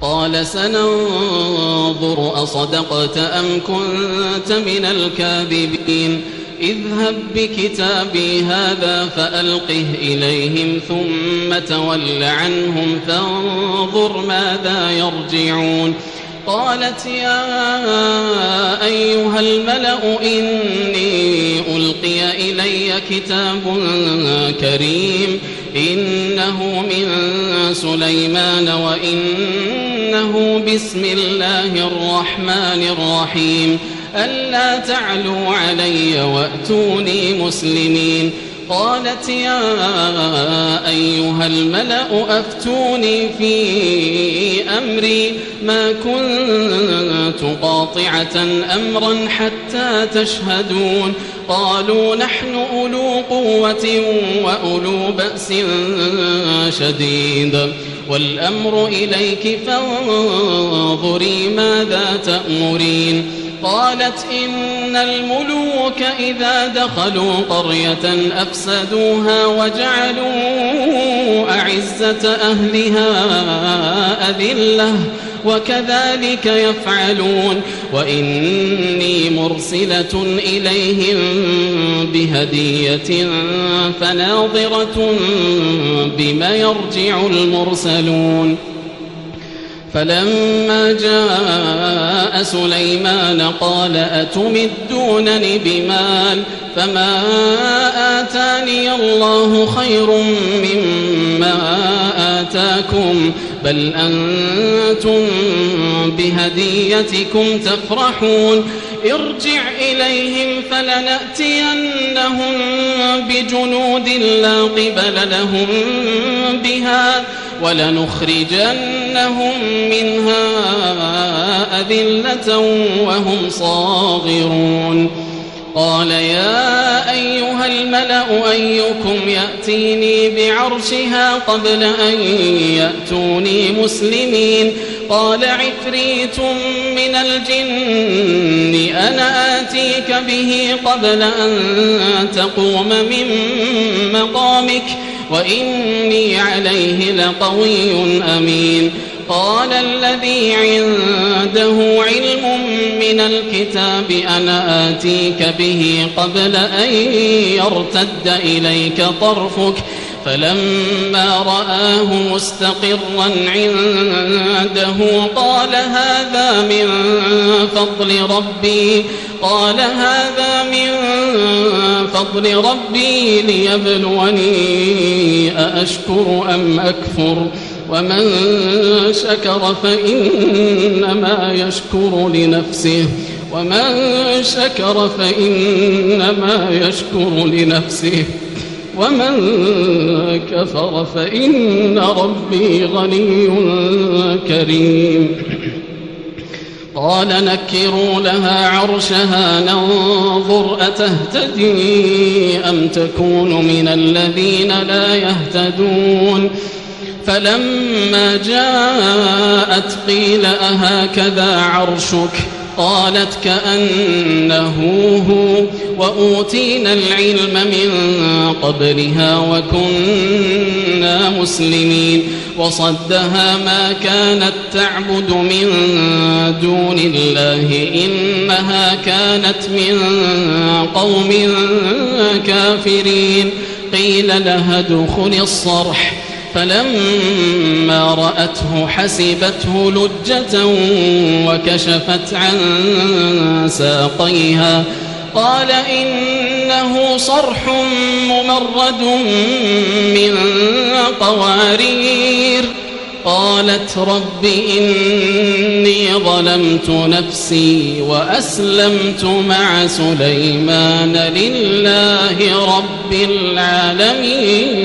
قال سننظر أصدقت أم كنت من الكاذبين اذهب بكتابي هذا فألقه إليهم ثم تول عنهم فانظر ماذا يرجعون قالت يا أيها الملأ إني ألقي إلي كتاب كريم إنه من سليمان وإنه بسم الله الرحمن الرحيم ألا تعلوا علي وأتوني مسلمين قالت يا أيها الملأ أفتوني في أمري ما كنت قاطعة أمرا حتى تشهدون قالوا نحن أولو قوة وأولو بأس شديد والأمر إليك فانظري ماذا تأمرين قالت إن الملوك إذا دخلوا قرية أفسدوها وجعلوا أعزة أهلها أذلة وكذلك يفعلون وإني مرسلة إليهم بهدية فناظرة بما يرجع المرسلون فلما جاء سليمان قال أتمدونني بمال فما آتاني الله خير مما آتاكم بل أنتم بهديتكم تفرحون ارجع إليهم فلنأتينهم بجنود لا قبل لهم بها ولنخرجنهم منها أذلة وهم صاغرون قال يا أيها الملأ أيكم يأتيني بعرشها قبل أن يأتوني مسلمين قال عفريت من الجن أنا آتيك به قبل أن تقوم من مقامك وإني عليه لقوي أمين قال الذي عنده علم من الكتاب أنا آتيك به قبل أن يرتد إليك طرفك فلما رآه مستقرا عنده قال هذا من فضل ربي ليبلوني أأشكر أم أكفر ومن شكر فإنما يشكر لنفسه ومن كفر فإن ربي غني كريم قال نكروا لها عرشها ننظر أتهتدي أم تكون من الذين لا يهتدون فلما جاءت قيل أهكذا عرشك قالت كأنه هو وأوتينا العلم من قبلها وكنا مسلمين وصدها ما كانت تعبد من دون الله إنها كانت من قوم كافرين قيل لها ادخل الصرح فلما رأته حسبته لجة وكشفت عن ساقيها قال إنه صرح ممرد من قوارير قالت رب إني ظلمت نفسي وأسلمت مع سليمان لله رب العالمين.